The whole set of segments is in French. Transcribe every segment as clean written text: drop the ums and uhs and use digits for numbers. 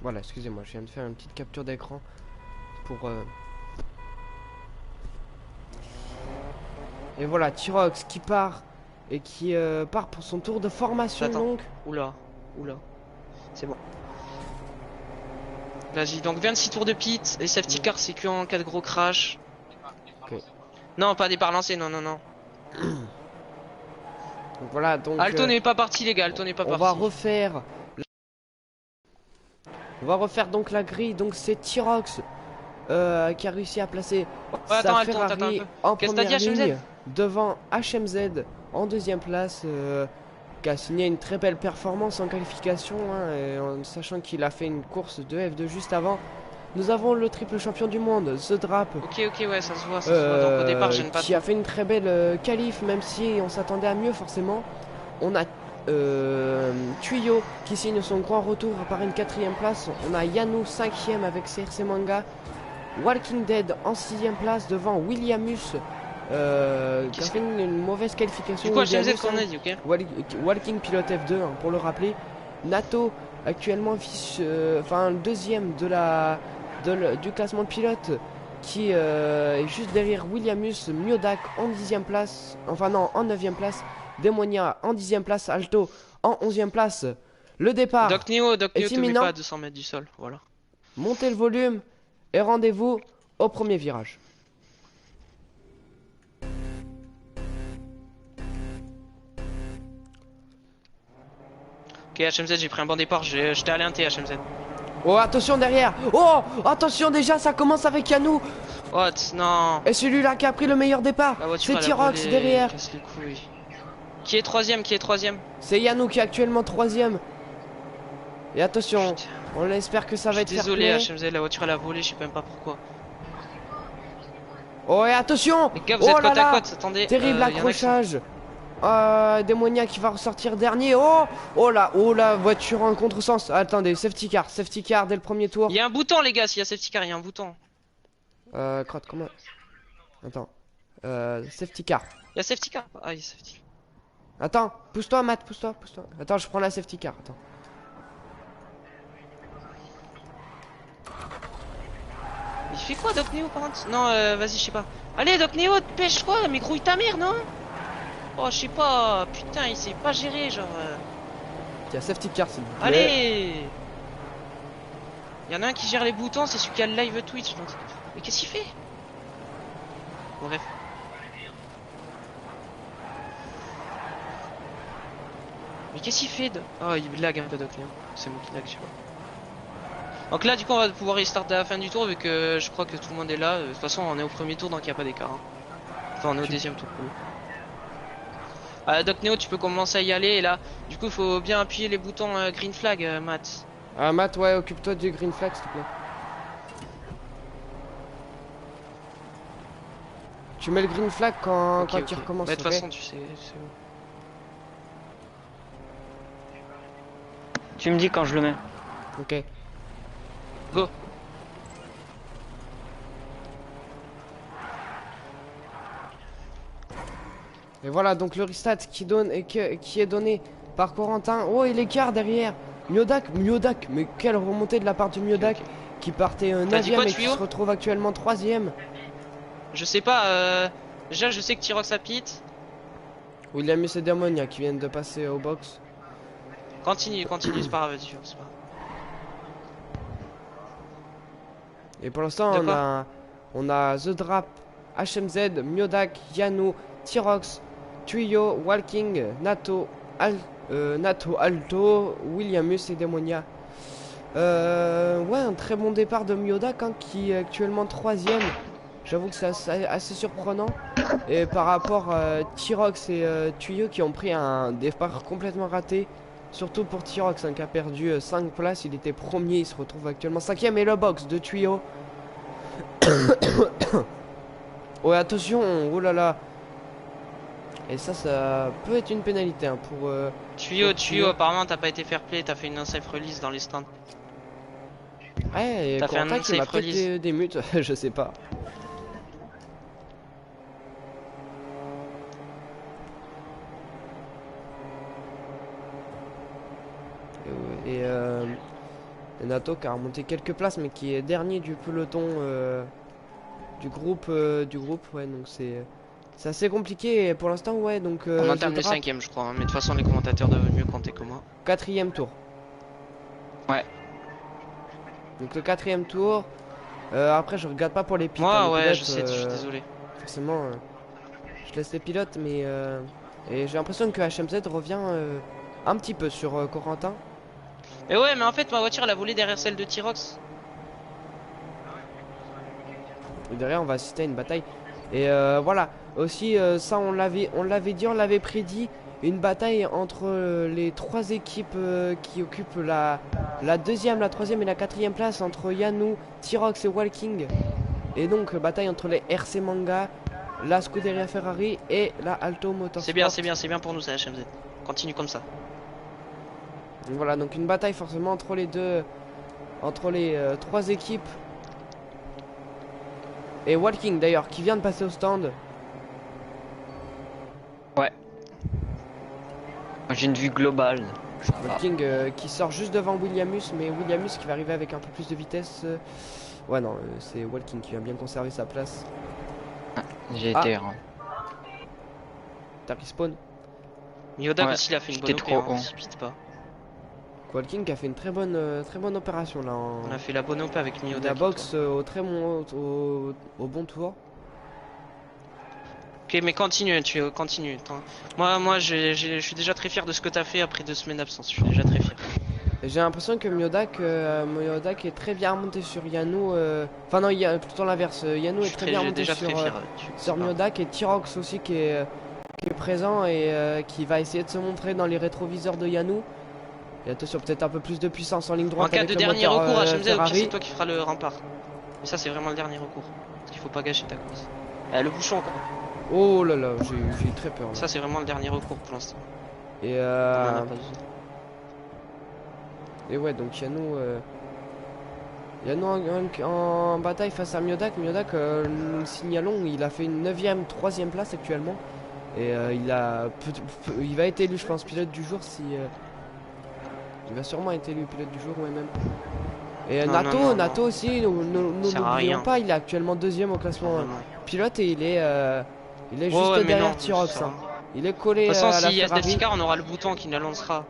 Voilà, excusez-moi, je viens de faire une petite capture d'écran pour... Et voilà, Tyrox qui part et qui part pour son tour de formation Attends. donc. Oula. Oula. C'est bon. Vas-y, donc 26 tours de pit. Et safety car, c'est que en cas de gros crash. Ok. Non, pas départ lancé, non, non, non. Donc voilà, donc... Alto n'est pas parti, les gars, Alto n'est pas on parti. va refaire... On va refaire donc la grille, donc c'est Tyrox qui a réussi à placer Ouais, attends, sa Alto, on t'attend un Ferrari peu. en Qu'est-ce que t'as dit, première HMZ? ligne devant HMZ en deuxième place, qui a signé une très belle performance en qualification, hein, et en sachant qu'il a fait une course de F2 juste avant. Nous avons le triple champion du monde, The Drap, Ok, ok, ouais, ça se voit, ça se voit. Donc au départ, j'aime pas qui a trop. fait une très belle qualif, même si on s'attendait à mieux forcément. On a Tuyo qui signe son grand retour par une quatrième place. On a Yanou 5ème avec CRC Manga. Walking Dead en 6ème place devant Williamus qui a fait une mauvaise qualification. Du coup, HMZ Williamus, qu'on a dit, ok? Walking pilote F2 hein, pour le rappeler. Nato actuellement enfin deuxième du classement de pilote qui est juste derrière Williamus. Miodak en 10ème place, enfin non en 9ème place. Demonia en 10ème place, Alto en 11ème place. Le départ Doc Neo est te met pas imminent. à 200 mètres du sol, voilà. Montez le volume et rendez-vous au premier virage. Ok, HMZ, j'ai pris un bon départ, j'étais allé un T, HMZ. Oh, attention derrière. Oh, attention déjà, ça commence avec Yanou. What? Non. Et celui-là qui a pris le meilleur départ, La voiture, c'est elle a Tyrox volé, derrière. casse les couilles. Qui est troisième? Qui est troisième? C'est Yanou qui est actuellement troisième. Et attention, Putain. on espère que ça va être fair Désolé, play. HMZ, la voiture, elle a volé, je sais même pas pourquoi. Oh, et attention. Les gars, vous Oh êtes là côte à là, côte, attendez. terrible Y en a qui sont- accrochage. Démonia qui va ressortir dernier. Oh là, voiture en contresens. Attendez, safety car dès le premier tour. Il y a un bouton, les gars, s'il y a safety car, il y a un bouton. Crotte, comment? Attends. Safety car. Il y a safety car? Ah, il y a safety. Attends, pousse-toi, Matt, pousse-toi. Attends, je prends la safety car. Attends. Il fait quoi, Doc Neo, par contre? Non, vas-y, je sais pas. Allez, Doc Neo, pêche quoi? Mais grouille ta mère, non? Oh, je sais pas. Putain, il sait pas gérer, genre. Tiens, safety car, s'il vous plaît. Allez! Il y en a un qui gère les boutons, c'est celui qui a le live Twitch. Donc... Mais qu'est-ce qu'il fait? Bon, bref. Mais qu'est-ce qu'il fait? Oh, il lag un peu, Doc Neo. C'est moi qui lag, je sais pas. Donc là, du coup, on va pouvoir restart à la fin du tour, vu que je crois que tout le monde est là. De toute façon, on est au premier tour, donc il n'y a pas d'écart. Hein. Enfin, on est au deuxième tour. Doc Neo, tu peux commencer à y aller. Et là, du coup, il faut bien appuyer les boutons green flag, Matt. Ah, Matt, ouais, occupe-toi du green flag, s'il te plaît. Tu mets le green flag quand, Ok, quand ok. tu recommences. Mais de toute Ok. façon, tu sais. Tu me dis quand je le mets. Ok. Go. Et voilà, donc le restart qui est donné par Corentin. Oh, et l'écart derrière. Miodak, mais quelle remontée de la part de Miodak qui partait T'as dit 9ème quoi, et qui tuyau se retrouve actuellement 3ème. Je sais pas. Déjà, je sais que Tyrox a pit. Williamus et Demonia qui viennent de passer au box. Continue, c'est pas grave, vas-y, c'est pas grave. Et pour l'instant, De on a The Drap, HMZ, Miodak, Yanou, Tyrox, Tuyo, Walking, Nato, Alto, Williamus et Demonia. Ouais, un très bon départ de Miodak hein, qui est actuellement 3ème. J'avoue que c'est assez surprenant. Et par rapport à Tyrox et Tuyo qui ont pris un départ complètement raté. Surtout pour Tyrox hein, qui a perdu 5 places. Il était premier, il se retrouve actuellement 5ème. Et le box de Tuyo. Ouais, attention, oh là là. Et ça peut être une pénalité hein, pour... Tuyau, apparemment t'as pas été fair play, t'as fait une unsafe release dans les stands. Ouais, et T'as fait un Corentin qui m'a unsafe peut-être release. des mutes, je sais pas. Et Nato qui a remonté quelques places mais qui est dernier du peloton du groupe ouais donc c'est assez compliqué et pour l'instant ouais donc On entame le 5ème je crois, hein, mais de toute façon les commentateurs doivent mieux compter que moi. 4e tour. Ouais. Donc le 4e tour. Après je regarde pas pour les pilotes. Moi ouais je sais, je suis désolé. Forcément je laisse les pilotes mais et j'ai l'impression que HMZ revient un petit peu sur Corentin. Et ouais mais en fait ma voiture elle a volé derrière celle de Tyrox. Et derrière on va assister à une bataille. Et voilà, aussi ça on l'avait dit, on l'avait prédit, une bataille entre les trois équipes qui occupent la deuxième, la troisième et la quatrième place entre Yanou, Tyrox et Walking. Et donc bataille entre les RC Manga, la Scuderia Ferrari et la Alto Motorsport. C'est bien pour nous ça HMZ. Continue comme ça. Voilà, donc une bataille forcément entre les deux, entre les trois équipes. Et Walking d'ailleurs qui vient de passer au stand. Ouais. J'ai une vue globale. Walking qui sort juste devant Williamus, mais Williamus qui va arriver avec un peu plus de vitesse. Ouais non, c'est Walking qui va bien conserver sa place. J'ai été rang. T'as respawn. Mioda Ouais, aussi il a fait une bonne j'étais trop opé, haut. hein, s'y pite pas. Walking qui a fait une très bonne opération là. On a fait la bonne opé avec Mioda. La box au très bon au bon tour. Ok mais continue, continue. Moi je suis déjà très fier de ce que t'as fait après 2 semaines d'absence, je suis déjà très fier. J'ai l'impression que Miodak est très bien remonté sur Yanou. Enfin non, il y a plutôt l'inverse. Yanou est très bien remonté sur Miodak et Tyrox aussi qui est présent et qui va essayer de se montrer dans les rétroviseurs de Yanou. Et attention, peut-être un peu plus de puissance en ligne droite. En cas avec de le dernier moteur, recours, HMZ, Ferrari. c'est toi qui feras le rempart. Mais ça, c'est vraiment le dernier recours. Parce qu'il faut pas gâcher ta course. Le bouchon encore. Oh là là, j'ai eu très peur. Là. Ça, c'est vraiment le dernier recours pour l'instant. Et On en a pas besoin. Et ouais, donc Yanou en bataille face à Miodak. Miodak, nous le signalons, il a fait une 9ème, 3ème place actuellement. Et il va être élu, je pense, pilote du jour si. Il va sûrement être élu pilote du jour, ouais, même. Et Non, Nato aussi, n'oublions pas, il est actuellement 2ème au classement pilote et il est juste derrière Tyrox. Hein. Il est collé de toute façon, à la s'il y a Ferrari. safety car, on aura le bouton qui la lancera.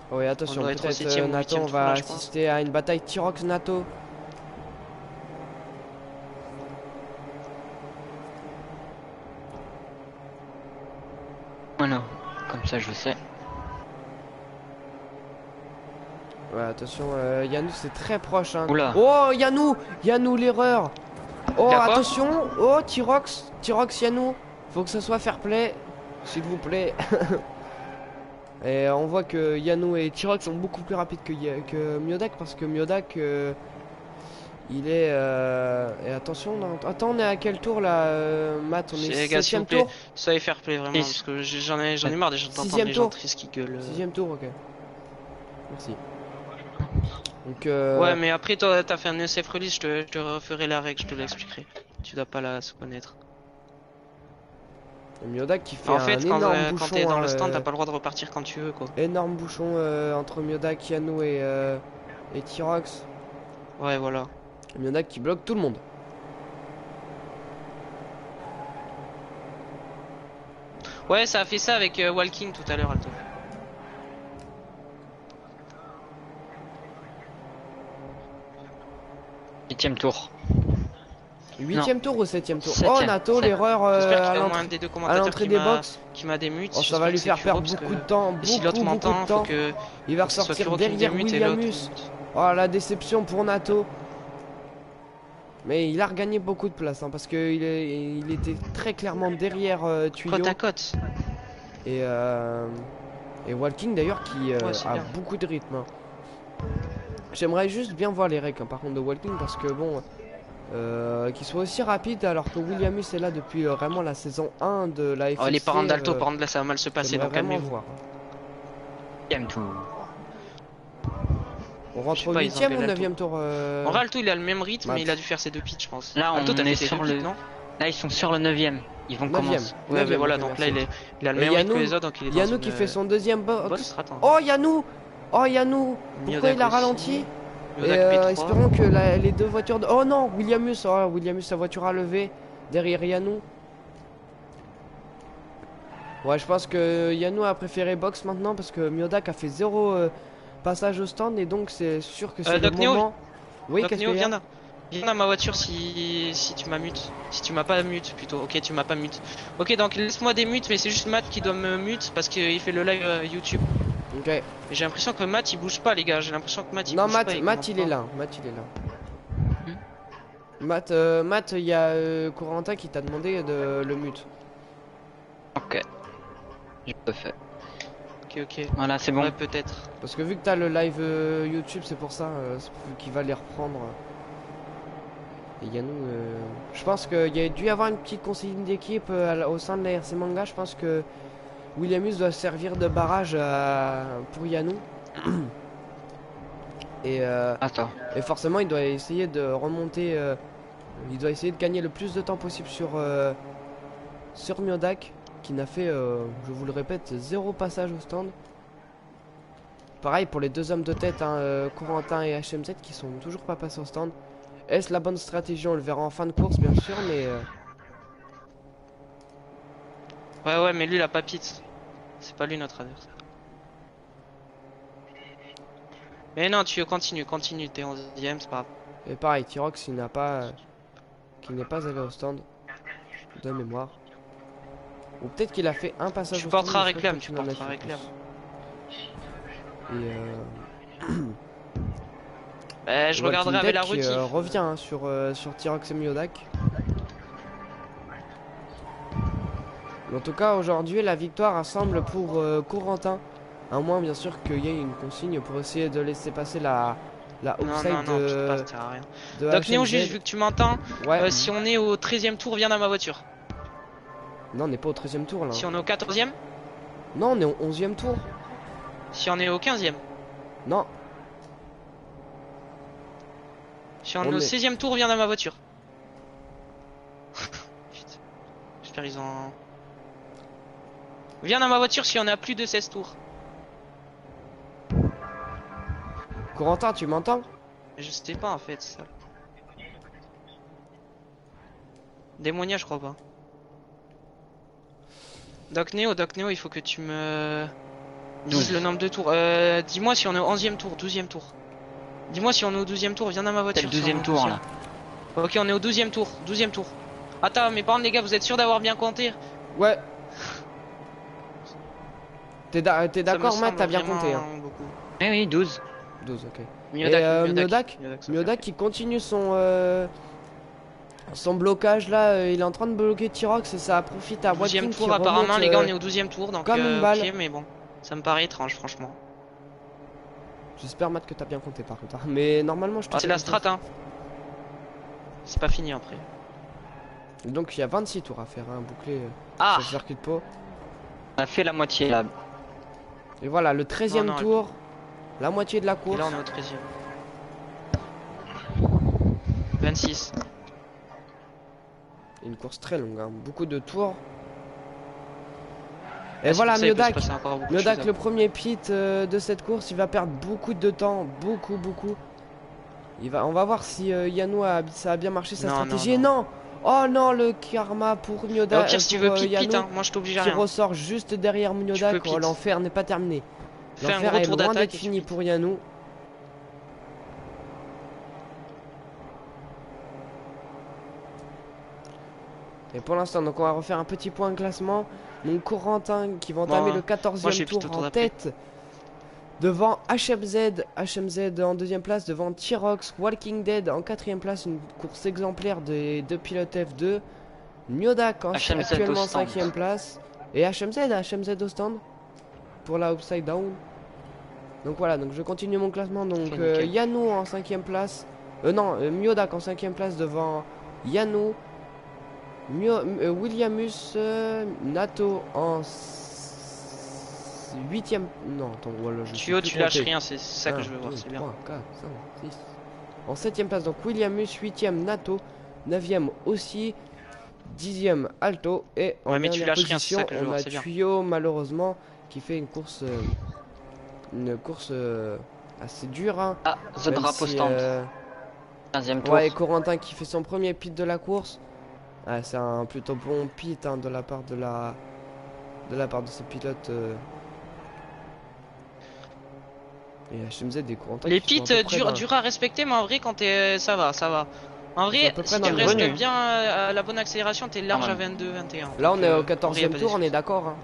Ouais, attention, peut-être Nato, on va assister à une bataille Tyrox-Nato. Voilà, comme ça je sais. Ouais, attention, Yanou c'est très proche. Hein. Oula. Oh, Yanou l'erreur. Oh, attention. Oh, Tyrox, Yanou. Faut que ça soit fair play, s'il vous plaît. Et on voit que Yanou et Tyrox sont beaucoup plus rapides que Miodak parce que Miodak il est et attention, attends, on est à quel tour là, Matt? On est 7ème tour. Soyez fair play vraiment parce que j'en ai marre déjà d'entendre les gens tristes qui gueulent. 6ème tour, ok. Merci. Donc ouais, mais après toi t'as fait un SF release, je te referai la règle, je te l'expliquerai. Tu dois pas la se connaître. Miodak qui fait en fait, un énorme bouchon. Quand t'es dans le stand, t'as pas le droit de repartir quand tu veux quoi. Énorme bouchon entre Miodak, Yanou et Tyrox. Ouais, voilà. Miodak qui bloque tout le monde. Ouais, ça a fait ça avec Walking tout à l'heure, Alto. Huitième tour. 8ème tour ou 7ème tour? 7ème. Oh, Nato, l'erreur à l'entrée des box. Qui m'a démute. Oh, ça va lui faire perdre beaucoup de temps. Si l'autre m'entend, faut que. Il va ressortir derrière Williamus. Oh, la déception pour Nato. Mais il a regagné beaucoup de place hein, parce que il était très clairement derrière Tuyo. Côte à côte. Et Walking d'ailleurs qui a beaucoup de rythme. Hein. J'aimerais juste bien voir les recs hein, par contre de Walking parce que bon, qu'il soit aussi rapide alors que Williamus est là depuis vraiment la saison 1 de la FFC. Oh les parents d'Alto, par contre là ça va mal se passer donc calmez-vous. Huitième tour. On rentre au 8ème ou 9ème tour En vrai Alto il a le même rythme mais il a dû faire ses 2 pits je pense. Là Alto, on est sur le... Là ils sont sur le 9ème. Ils vont 9e. commencer. Ouais, mais voilà, ok, donc merci. là il a le Et même rythme que Yannou- les autres, donc il est dans Yannou une, qui fait son deuxième bonne strat. Hein. Oh Yannou! Oh Yannou! Pourquoi Miodak il a aussi. ralenti? Et Miodak P3. espérons que les deux voitures de... Oh non! Williamus! Oh, Williamus, sa voiture a levé derrière Yannou. Ouais, je pense que Yannou a préféré box maintenant parce que Miodak a fait 0 passage au stand et donc c'est sûr que c'est le Doc Neo, moment. Oui, Donc qu'est-ce Néo, qu'il y a? viens dans ma voiture si tu m'as mute. Si tu m'as pas mute plutôt. Ok, tu m'as pas mute. Ok, donc laisse-moi des mutes, mais c'est juste Matt qui doit me mute parce qu'il fait le live YouTube. Ok. Et j'ai l'impression que Matt il bouge pas, les gars. J'ai l'impression que Matt il Non, bouge pas. Matt il est là. Matt il est là. Matt, il y a Corentin qui t'a demandé de le mute. Ok. Je le fais. Ok. Voilà, c'est bon. Ouais, peut-être. Parce que vu que t'as le live YouTube, c'est pour ça qu'il va les reprendre. Et Yannou, je pense qu'il y a dû y avoir une petite consigne d'équipe au sein de la RC Manga. Je pense que Williamus doit servir de barrage pour Yannou. Attends. Et forcément, il doit essayer de remonter. Il doit essayer de gagner le plus de temps possible sur Miodak, qui n'a fait, je vous le répète, 0 passage au stand. Pareil pour les deux hommes de tête, hein, Corentin et HMZ, qui sont toujours pas passés au stand. Est-ce la bonne stratégie? On le verra en fin de course, bien sûr, mais... Ouais, mais lui il a pas pit. C'est pas lui notre adversaire. Mais non, tu continue, t'es 11ème, c'est pas grave. Et pareil, Tyrox, il n'a pas... qui n'est pas allé au stand. De mémoire. Ou peut-être qu'il a fait un passage Tu au stand. porteras mais je crois réclame, que tu n'en as porteras fait réclame. plus. Et Je regarderai avec la Walking Dead rediff. qui revient hein, sur Tyrox et Miodak. En tout cas, aujourd'hui, la victoire semble pour Corentin. À moins, bien sûr, qu'il y ait une consigne pour essayer de laisser passer la Non, offside non, de, pas, ça sert à rien. de Donc Néo, HMZ. juste vu que tu m'entends, Ouais. si on est au 13ème tour, viens dans ma voiture. Non, on n'est pas au 13ème tour là. Si on est au 14ème, Non, on est au 11ème tour. si on est au 15ème, Non. si on On est au est- 16ème tour, viens dans ma voiture. Putain. J'espère ils ont... Viens dans ma voiture si on est à plus de 16 tours. Corentin, tu m'entends? Je sais pas en fait ça. Démonia je crois pas. Doc Néo, il faut que tu me dises 12. le nombre de tours. Dis-moi si on est au 11ème tour, 12ème tour. Dis-moi si on est au 12ème tour, viens dans ma C'est voiture. le si on est au 12ème tour 12e. là. Ok, on est au 12ème tour, 12ème tour. Attends, mais par contre les gars, vous êtes sûrs d'avoir bien compté? Ouais. T'es Ça me d'accord, Matt? semble T'as bien vraiment compté hein. beaucoup. Eh oui, 12. 12, ok. Miodak, Et Miodak qui continue son blocage là, il est en train de bloquer Tyrox et ça profite à 12ème Walking qui tour apparemment remonte, les gars, on est au 12ème tour donc comme une balle. ok, mais bon, ça me paraît étrange franchement. J'espère Matt que t'as bien compté par contre. Mais normalement je te C'est la strat hein. C'est pas fini après. Donc il y a 26 tours à faire, hein, boucler Ah, sur le circuit de Pau. On a fait la moitié là. Et voilà, le 13ème Non, tour, la moitié de la et course. là on est au 13ème. 26. Une course très longue, hein, beaucoup de tours. Et Ah, voilà, c'est pour ça, il peut Miodak. se passer encore beaucoup de Miodak, choses, le premier pit de cette course, il va perdre beaucoup de temps, beaucoup. On va voir si Yannou ça a bien marché sa Non, stratégie. non. Non, oh non, le karma pour hein. Miodak. Au pire si tu veux pit, Yannou, hein. Moi je t'oblige à qui rien. ressort juste derrière Miodak. peux Oh, pit. l'enfer n'est pas terminé. Fais un L'enfer gros est tour loin d'attaque d'être et tu fini pites. pour Yannou. Et pour l'instant, donc on va refaire un petit point de classement. Donc Corentin qui va entamer Moi, le 14e j'ai tour plutôt tour en d'après. tête. Devant HMZ en deuxième place, devant Tyrox, Walking Dead en quatrième place, une course exemplaire des deux pilotes F2. Miodak HMZ actuellement au stand. 5e place. Et HMZ au stand pour la Upside Down. Donc voilà, donc je continue mon classement. Donc Ok, nickel. Yannou en 5e place. Miodak en 5e place devant Yannou. Williamus Nato en 8ème. Non, attends, voilà, je sais Tu plus lâches compter. rien, c'est ça que 1, je veux voir, 2, c'est bien. 3, 4, 5, 6. En 7ème place, donc Williamus, 8ème Nato, 9ème aussi 10e Alto. Et en Ouais, mais tu dernière lâches rien, c'est position, ça que je veux on voir, a c'est bien. Tuyau, malheureusement, qui fait une course assez dure. Hein, Ah, The même Drapeau si, Stand. 15e tour. ouais, et Corentin qui fait son premier pit de la course. Ah, c'est un plutôt bon pit hein, de la part de ce pilote. Et HMZ et Corentin Les qui sont pits à peu près dans, durs à respecter, mais en vrai, quand t'es. Ça va, ça va. En ils sont à vrai, peu près si dans tu le restes milieu. bien à la bonne accélération, t'es large à même. 22, 21. Là, on est au En vrai, y a 14e pas tour, on est d'excuse. d'accord. Hein.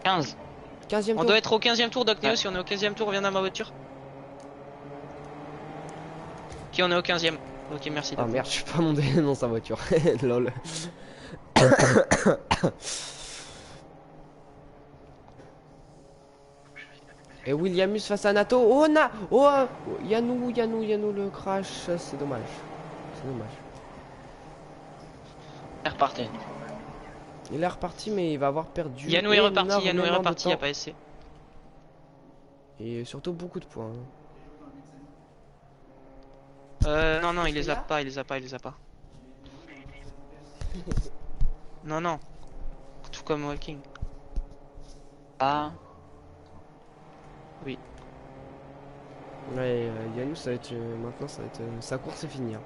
15. 15e On tour. doit être au 15e tour, Docneo. Ouais. Si on est au 15e tour, viens dans ma voiture. Ok, on est au 15e. Ok, merci. Ah Doc. merde, je suis pas monté dans sa voiture. Lol. Et Williamus face à Nato. Oh, Yanou le crash. C'est dommage. C'est dommage. C'est reparti. Il est reparti, mais il va avoir perdu. Yanou est reparti, Yanou est énormément de reparti, y a temps. pas essayé. Et surtout beaucoup de points. Non, non, il les a pas, il les a pas, il les a pas. Non, non. Tout comme Walking. Ah, Oui. Ouais, Yanou, ça va être. Maintenant, ça va être. Sa course est finie. Hein.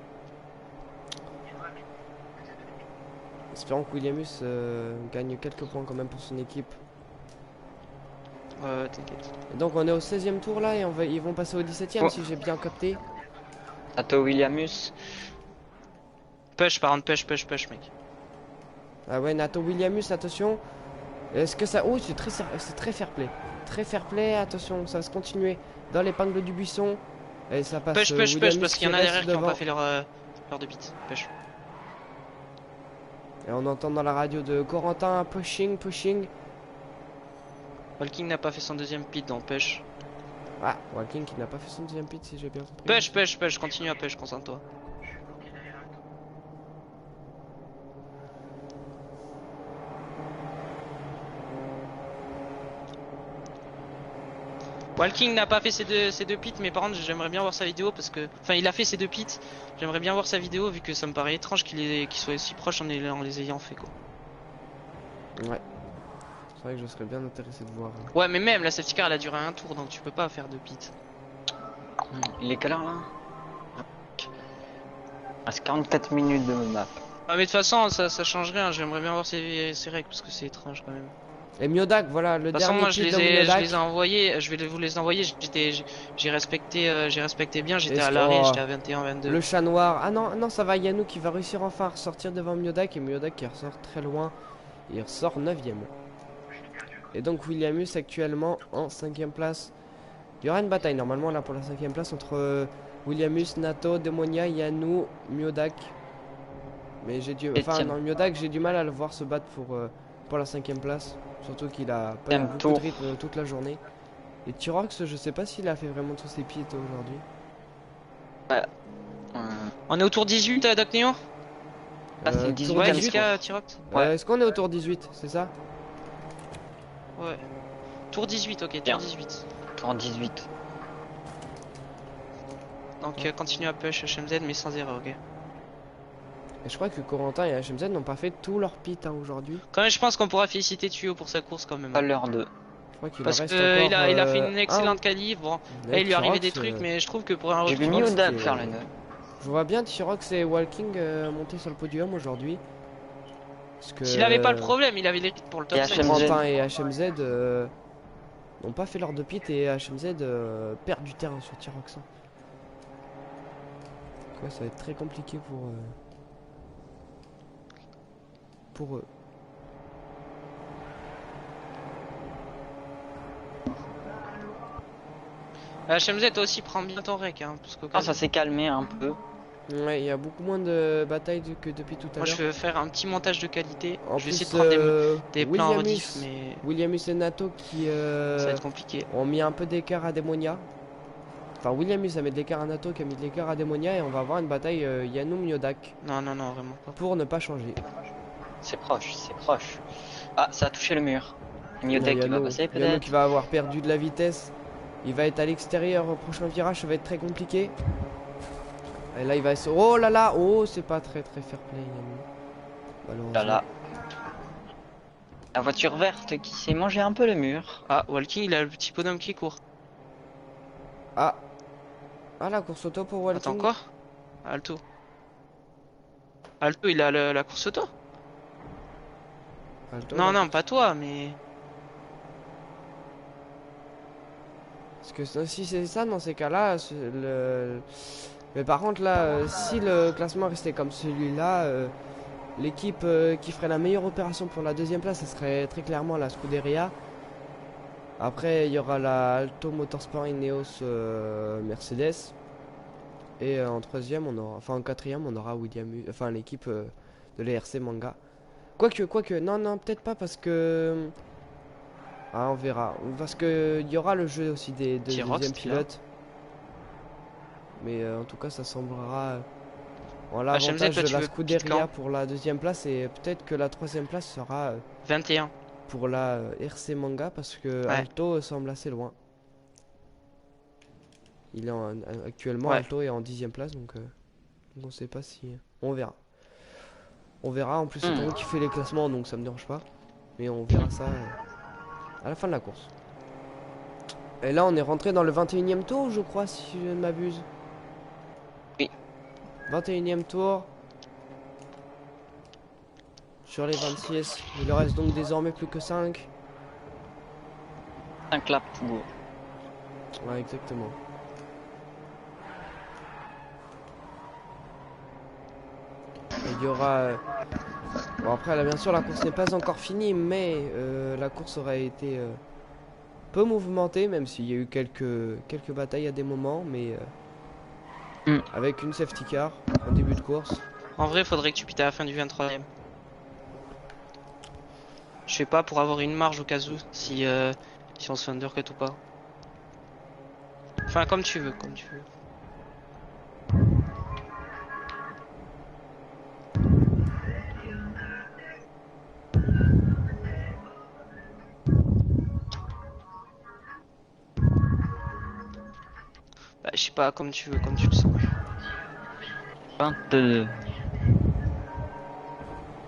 Espérons que Williamus gagne quelques points quand même pour son équipe. T'inquiète. Et donc on est au 16e tour là et ils vont passer au 17e Oh. si j'ai bien capté. Nato Williamus. Push, par contre, push, mec. Ah ouais, Nato Williamus, attention. Est-ce que ça... Oh, c'est très fair play. Très fair play, attention, ça va se continuer dans l'épingle du buisson. Et ça passe Push, Williamus parce qu'il y en a qui derrière reste qui ont devant. pas fait leur de beat. Push. Et on entend dans la radio de Corentin, pushing. Walking n'a pas fait son deuxième pit dans push. Ah, Walking qui n'a pas fait son deuxième pit si j'ai bien compris. Push, continue à push, concentre-toi. Walking n'a pas fait ses deux pits, mais par contre j'aimerais bien voir sa vidéo parce que... Enfin il a fait ses deux pits, j'aimerais bien voir sa vidéo vu que ça me paraît étrange qu'il soit aussi proche en les ayant fait quoi. Ouais. C'est vrai que je serais bien intéressé de voir. Ouais mais même la safety car elle a duré un tour donc tu peux pas faire deux pits. Il est quelle heure là? Ah, c'est 44 minutes de map. Ah mais de toute façon ça change rien, j'aimerais bien voir ses règles parce que c'est étrange quand même. Et Miodak, voilà, le De toute façon dernier moi je pit de les Miodak. ai envoyés, je vais vous les envoyer, j'ai respecté bien, j'étais Est-ce à que- l'arrêt, oh. j'étais à 21, 22. Le chat noir. Ah non, ça va, Yanou qui va réussir enfin à ressortir devant Miodak. Et Miodak qui ressort très loin. Il ressort 9ème. Et donc Williamus actuellement en 5ème place. Il y aura une bataille normalement là pour la 5ème place entre Williamus, Nato, Demonia, Yanou, Miodak. Mais j'ai dû. Enfin, Septième. non, Miodak, j'ai du mal à le voir se battre pour la 5ème place. Surtout qu'il a pas eu Septième beaucoup tour. de rythme toute la journée. Et Tyrox, je sais pas s'il a fait vraiment tous ses pieds aujourd'hui. On est au tour 18 Doc Neo. Ah, c'est le tour 18e, Ouais, 18. Niska Tyrox. Ouais. Est-ce qu'on est au tour 18, c'est ça? Ouais. Tour 18, ok, Bien. tour 18. Tour 18. Donc continue à push HMZ mais sans erreur, ok. Et je crois que Corentin et HMZ n'ont pas fait tout leur pit hein, aujourd'hui. Quand même je pense qu'on pourra féliciter Tuyau pour sa course quand même. Pas l'heure 2. Je crois qu'il Parce reste qu'il encore, il a fait une un. excellente qualif, bon, là il lui est arrivé des trucs mais je trouve que pour un J'ai vu recrutement, Mio- Miodak c'est- faire le 9. Je vois bien Tyrox et Walking monter sur le podium aujourd'hui. Parce que s'il avait pas le problème, il avait les rythmes pour le top Et 5. HMZ. Corentin et HMZ n'ont pas fait leur deux pit et HMZ perd du terrain sur Tyrox. Hein. Donc ouais, ça va être très compliqué pour eux. HMZ toi aussi prends bien ton rec hein, parce que Ah, ça s'est calmé un peu. Ouais, il y a beaucoup moins de batailles que depuis tout à moi je l'heure. vais faire un petit montage de qualité. En Je vais plus, essayer de prendre des plans en rediff Williamus, mais Williamus et Nato qui ça va être compliqué. ont mis un peu d'écart à Demonia. Enfin, Williamus a mis de l'écart à Nato qui a mis de l'écart à Demonia et on va avoir une bataille Yanou Miodak Non, vraiment pas. pour ne pas changer. C'est proche, c'est proche. Ah, ça a touché le mur. Miodak qui va Yanou passer Yanou peut-être. qui va avoir perdu de la vitesse. Il va être à l'extérieur au prochain virage, ça va être très compliqué. Et là il va se... Oh là là, oh c'est pas très fair play Yanou. Là, malheureusement. la voiture verte qui s'est mangé un peu le mur. Ah, Walking, il a le petit bonhomme qui court. Ah, ah la course auto pour Attends, Walking. quoi? Alto. Alto, il a la course auto? Alto, Non, la non, course. pas toi, mais... Parce que si c'est ça, dans ces cas-là, mais par contre là, si le classement restait comme celui-là, l'équipe qui ferait la meilleure opération pour la deuxième place, ce serait très clairement la Scuderia. Après, il y aura la Alto Motorsport Ineos Mercedes. Et en troisième, on aura, enfin en quatrième, on aura enfin l'équipe de l'ERC Manga. Quoique, non, non, peut-être pas parce que, ah, on verra. Parce que il y aura le jeu aussi des T-Rox, deuxièmes t'es là. pilotes. Mais en tout cas, ça semblera en HMZ, l'avantage toi, de tu la veux pit Scuderia quand? pour la deuxième place et peut-être que la troisième place sera 21. pour la RC Manga parce que Ouais, Alto semble assez loin. Il est actuellement ouais. Alto est en 10e place donc on sait pas si on verra. On verra. En plus c'est pas moi qui fais les classements donc ça me dérange pas. Mais on verra ça à la fin de la course. Et là on est rentré dans le 21e tour je crois si je ne m'abuse. Oui. 21e tour. Sur les 26, il en reste donc désormais plus que 5. Un clap pour. Ouais, exactement. Et il y aura... Bon après là bien sûr la course n'est pas encore finie mais la course aurait été peu mouvementée même s'il y a eu quelques batailles à des moments mais avec une safety car en début de course. En vrai, faudrait que tu pites à la fin du 23ème. Je sais pas, pour avoir une marge au cas où, si on se fait undercut ou pas. Enfin, comme tu veux, comme tu veux. Bah, je sais pas, comme tu veux, comme tu le sens. 22.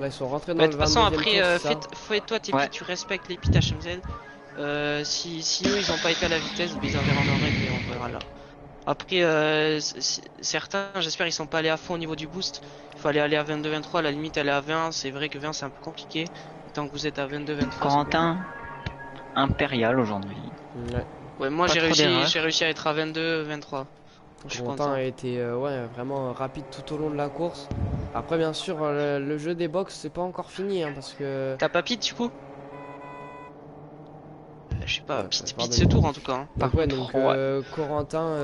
Là ils sont rentrés dans Bah, le de toute façon, 22e après, tour, c'est ça. fais-toi tes Ouais. pits, tu respectes les pits HMZ. Si eux ils ont pas été à la vitesse, bah, ils enverront leur règle et on verra là. Après, certains, j'espère, ils sont pas allés à fond au niveau du boost. Il fallait aller à 22-23, à la limite aller à 20. C'est vrai que 20 c'est un peu compliqué. Tant que vous êtes à 22-23, c'est bon. Corentin impérial aujourd'hui. Ouais. Ouais, moi Pas trop d'erreurs. j'ai réussi à être à 22-23. Je suis Corentin content. a été ouais, vraiment rapide tout au long de la course. Après bien sûr le jeu des box c'est pas encore fini hein, parce que... T'as pas pit du coup? Je sais pas, Ouais, pit pardon. ce tour en tout cas. Hein. Donc ouais, donc Ouais. Corentin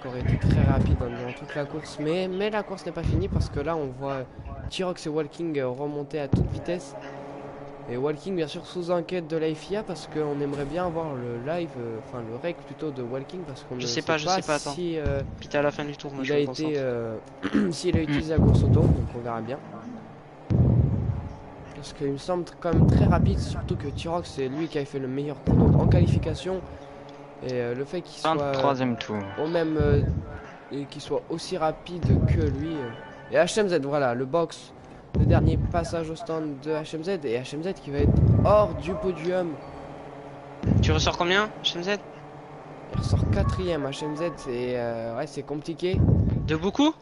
qui aurait été très rapide dans toute la course, mais la course n'est pas finie parce que là on voit T-Rox et Walking remonter à toute vitesse. Et Walking bien sûr sous enquête de la FIA parce qu'on aimerait bien avoir le live, enfin le rec plutôt de Walking parce qu'on ne Je sait sais pas, attends. si Pit à la fin du tour, moi il je a me été concentre. s'il a utilisé la course auto, donc on verra bien. Parce qu'il me semble quand même très rapide, surtout que T-Rox c'est lui qui a fait le meilleur chrono en qualification. Et le fait qu'il soit 23ème tour. au même et qu'il soit aussi rapide que lui. Et HMZ, voilà, le box, le dernier passage au stand de HMZ et HMZ qui va être hors du podium. Tu ressors combien, HMZ? Il ressort 4ème. HMZ, c'est ouais, c'est compliqué. De beaucoup?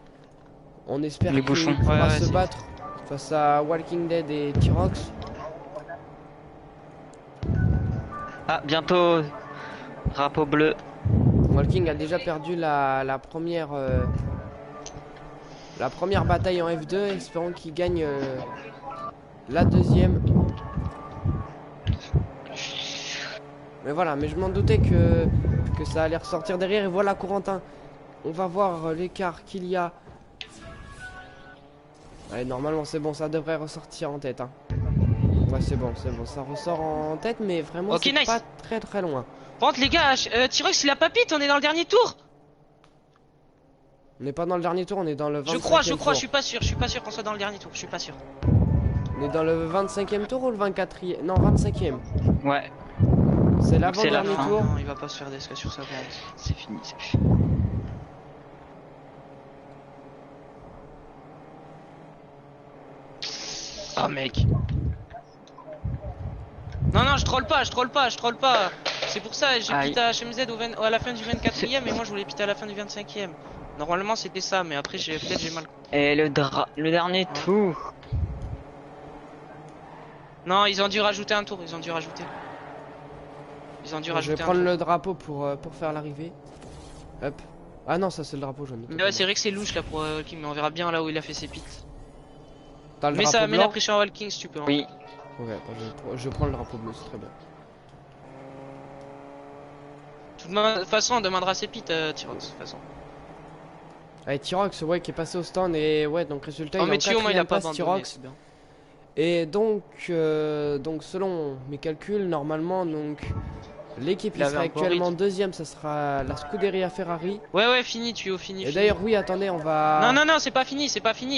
On espère Les qu'il bouchons. pourra Ouais, se c'est- battre face à Walking Dead et T-Rox. Ah, bientôt. Drapeau bleu. Walking a déjà perdu la première bataille en F2. Espérons qu'il gagne la deuxième. Mais voilà, mais je m'en doutais que ça allait ressortir derrière. Et voilà Corentin. On va voir l'écart qu'il y a. Allez, normalement c'est bon, ça devrait ressortir en tête. Hein. Ouais, c'est bon, ça ressort en tête, mais vraiment Ok, c'est nice. pas très loin. Par contre, les gars, T-Rex il a pas pit, on est dans le dernier tour. On n'est pas dans le dernier tour, on est dans le 25e Je crois, tour. je suis pas sûr qu'on soit dans le dernier tour, je suis pas sûr. On est dans le 25e tour ou le 24e? Non, 25e. Ouais, C'est c'est la l'avant-dernier fin. tour. Non, il va pas se faire des sur sa bande. c'est fini, c'est fini. Ah mec. Non non je troll pas, je troll pas, je troll pas. C'est pour ça j'ai Aïe. pité à HMZ à la fin du 24ème et moi je voulais piter à la fin du 25ème. Normalement c'était ça mais après peut-être j'ai mal. Et le dernier tour. Non ils ont dû rajouter un tour, ils ont dû rajouter. Ils ont dû Je vais rajouter un prendre tour. le drapeau pour faire l'arrivée. Hop. Ah non, ça c'est le drapeau jaune. Mais ouais c'est vrai que c'est louche là pour Walking mais on verra bien là où il a fait ses pits. T'as le Mais drapeau ça met la blanc. pression à Walking si tu peux. Hein. Oui. Ok, je prends le drapeau bleu, c'est très bien. De toute façon on demandera ses pits Tyrox de toute façon. Allez, Tyrox, ouais, qui est passé au stand et ouais, donc résultat, Oh il est mais en Tuyau moi il a quatrième pas place, abandonné, Tyrox. c'est bien. Et donc selon mes calculs, normalement, donc l'équipe Il qui avait sera un actuellement Boric. deuxième, ça sera la Scuderia Ferrari. Ouais fini Tuyau, fini. Et fini. d'ailleurs, oui, attendez, on va. Non, non, non, c'est pas fini,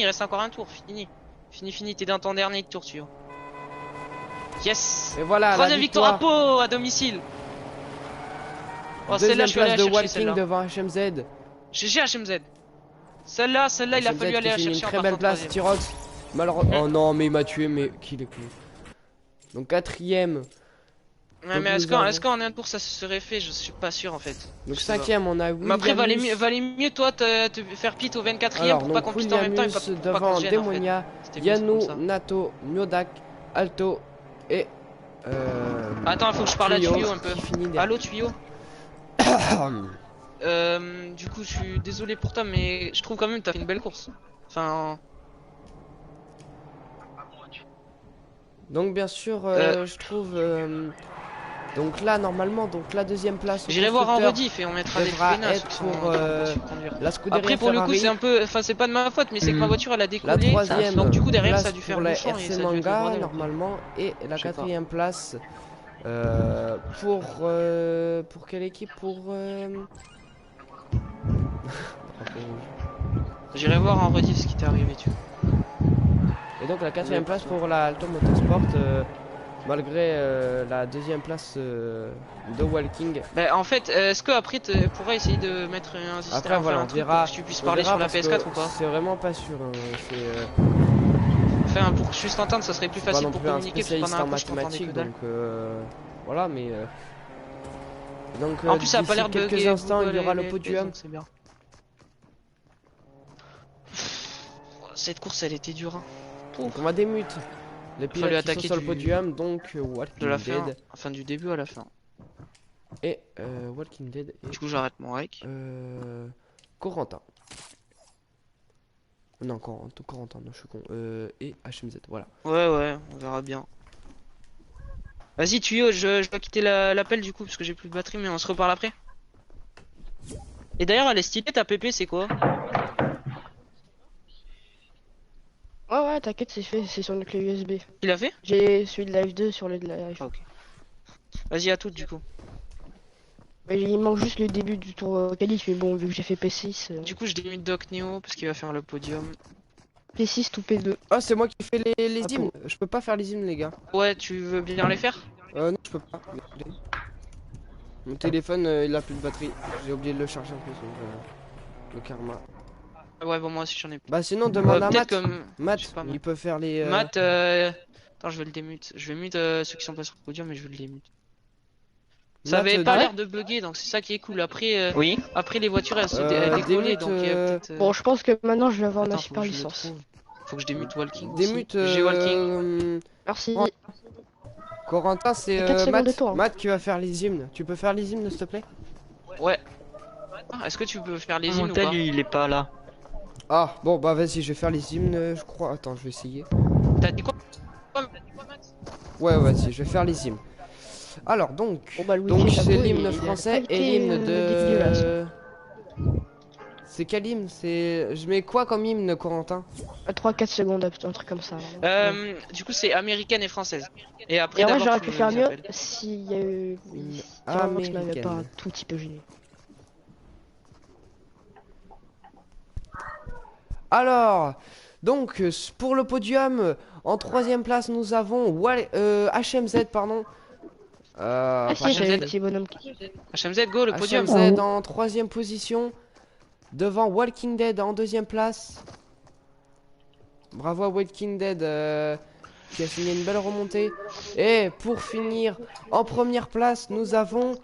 il reste encore un tour, fini. Fini, t'es dans ton dernier tour, tu vois. Yes. Et voilà, la Troisième victoire victoire. à Pau, à domicile. Oh, celle-là, Deuxième je suis allé place la de chercher, Walking celle-là. devant HMZ. GG HMZ. Celle-là, il a HMZ fallu qui aller la finit une chercher en très belle partant place, troisième. Tyrox. Malheureusement. Oh non, mais il m'a tué, mais qu'il est cool. Donc quatrième. Ouais, Donc mais nous avons- est-ce qu'en un tour ça se serait fait? Je suis pas sûr en fait. Donc Je sais pas. cinquième, on a Mais après, Williamus. valait mieux toi te faire pit au 24ème Alors, pour pas donc qu'on pite en même temps et Williamus pas qu'on devant se gêne, en fait. Demonia, C'était mieux comme Yanou, ça. Nato, Miodak, Alto et Attends, faut que je parle à Tuyau un peu. qui finit derrière. Allô Tuyau? Du coup, je suis désolé pour toi, mais je trouve quand même que t'as fait une belle course. Enfin, Donc bien sûr, je trouve. Donc là, normalement, donc la deuxième place. au j'irai voir en constructeur rediff et on mettra des devra freinas être qui sont pour, pas su conduire. la Scuderia Après, pour le coup, Ferrari. c'est un peu, enfin, c'est pas de ma faute, mais c'est que ma voiture elle a La décollé. troisième Donc du coup derrière place ça a dû faire pour la bouchon et RC ça a dû être le Manga bordel. normalement et la Je sais pas. quatrième place pour quelle équipe pour drapeau rouge. J'irai voir en rediff ce qui t'est arrivé, tu vois. Et donc la quatrième place pour la Alto Motorsport malgré la deuxième place de Walking. Bah, en fait, est-ce que après tu pourrais essayer de mettre un système, Après enfin, voilà, un on truc verra. pour que tu puisses On parler verra sur la parce PS4 que ou pas? C'est vraiment pas sûr. Hein, c'est Enfin, pour juste entendre, ça serait plus pas facile non pour plus un communiquer, parce que spécialiste pendant en un coup, je t'entendais que mathématiques, dalle. donc voilà, mais donc En plus, ça a pas d'ici l'air de quelques bugger instants, il y Google aura et le les podium. donc c'est bien. Cette course, elle était dure. Hein. Donc on va démute les Fallait pilotes qui sont attaquer sur le du- podium, donc De Walking la fin, Dead enfin du début à la fin. et Walking Dead et Du coup, j'arrête mon rec. Corentin. Non, Corentin, non, je suis con. Et HMZ, voilà. Ouais, on verra bien. Vas-y, Tuyau, je dois quitter l'appel du coup, parce que j'ai plus de batterie, mais on se reparle après. Et d'ailleurs, elle est stylée, ta PP, c'est quoi? Ouais, t'inquiète, c'est fait, c'est sur une clé USB. Tu l'as fait? J'ai celui de Live 2 sur le de Live. Ah, ok. Vas-y, à toutes du coup. Mais il manque juste le début du tour qualif, mais bon, vu que j'ai fait P6, Du coup, je démute Doc Neo, parce qu'il va faire le podium. P6 ou P2. Ah, c'est moi qui fais les Ah, hymnes. Je peux pas faire les hymnes, les gars. Ouais, tu veux bien les faire? Non, je peux pas. Regardez. Mon téléphone, il a plus de batterie. J'ai oublié de le charger en plus. Donc, le karma. Ouais, bon, moi aussi j'en ai plus. Bah, sinon, demande à Matt. Peut-être comme. je Matt, sais pas, moi. il peut faire les. Matt, attends, je vais le démute. Je vais mute ceux qui sont pas sur le podium, mais je vais le démute. Ça Matt, avait pas ouais. l'air de bugger, donc c'est ça qui est cool. Après, Oui. après les voitures elles se elles décollaient, démute, donc il y a peut-être. Bon, je pense que maintenant je vais avoir ma Attends, super faut que je le licence. trouve. Faut que je démute Walking. aussi. Démute. J'ai Walking. Merci. Ouais. Corentin, c'est Et 4 secondes Matt. de toi, hein. Matt qui va faire les hymnes. Tu peux faire les hymnes, s'il te plaît? Ouais. Ah, est-ce que tu peux faire les Mon hymnes ou pas? tel, il est pas là. Ah, bon, bah vas-y, je vais faire les hymnes, je crois. Attends, je vais essayer. T'as dit quoi? Ouais, vas-y, je vais faire les hymnes. Alors, donc, Bon, bah, Louis donc Chapeau, c'est il- l'hymne il a français pas et été, l'hymne dégueulasse. de. C'est quel hymne? C'est. Je mets quoi comme hymne, Corentin? À 3-4 secondes, un truc comme ça. Du coup, c'est américaine et française. Et après, Et en vrai, d'abord, j'aurais tu pu me faire les mieux appelles. s'il y a eu. Une Si vraiment tu m'avais américaine. pas un tout petit peu gêné. Alors, donc, pour le podium, en troisième place, nous avons HMZ, pardon. Ah, Pas si, j'avais HMZ. le petit bonhomme qui. HMZ, go, le podium. HMZ en troisième position, devant Walking Dead en deuxième place. Bravo à Walking Dead. qui a signé une belle remontée. Et pour finir, en première place, nous avons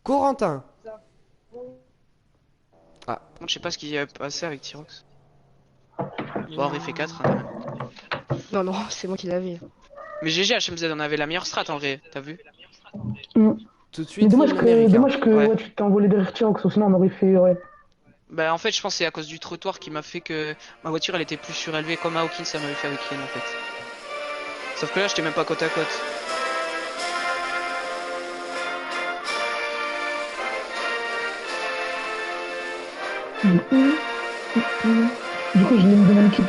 Corentin. Ah, Je sais pas ce qui est passé avec Tyrox. Bon, il fait 4 hein, quand même. Non, non, c'est moi qui l'avais. Mais GG HMZ, on avait la meilleure strat en vrai, t'as vu? Mm. tout de Mais suite, l'hymne américain. dommage que Ouais. ouais, tu t'es envolé derrière Tyrox, sinon on aurait fait. Ouais. Bah en fait je pense que c'est à cause du trottoir qui m'a fait que ma voiture elle était plus surélevée comme à Hawkins ça m'avait fait avec Yen en fait. Sauf que là j'étais même pas côte à côte. Du coup, je l'ai de mon équipe.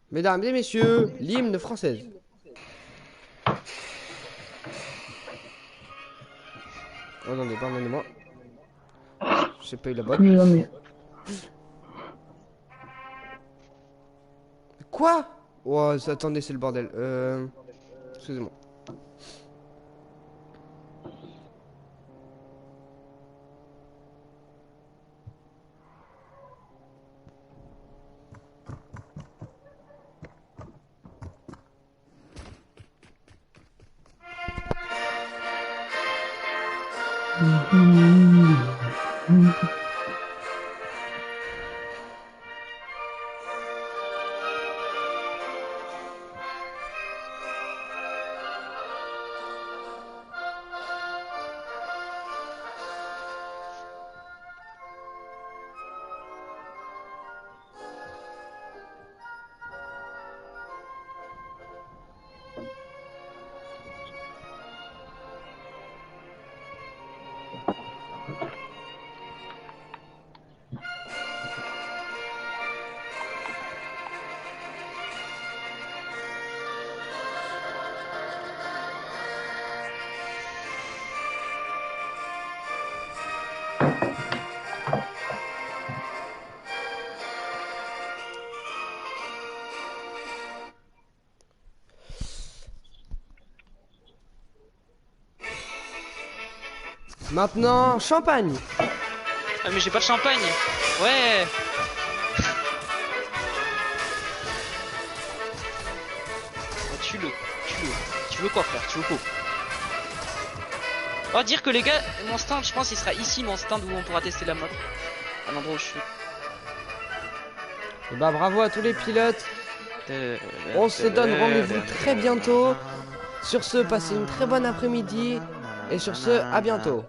Mesdames et messieurs, l'hymne française. Oh, attendez, pardonnez-moi. J'ai pas eu la bonne. Plus jamais. Quoi? Oh, attendez, c'est le bordel. Excusez-moi. Maintenant, champagne. Ah mais j'ai pas de champagne. Ouais. Oh, tu veux quoi frère? Tu veux quoi? Oh dire que les gars, mon stand je pense il sera ici mon stand où on pourra tester la map. À l'endroit où je suis. Et bah bravo à tous les pilotes. On se donne rendez-vous très bientôt. Sur ce, passez une très bonne après-midi. Et sur ce, à bientôt.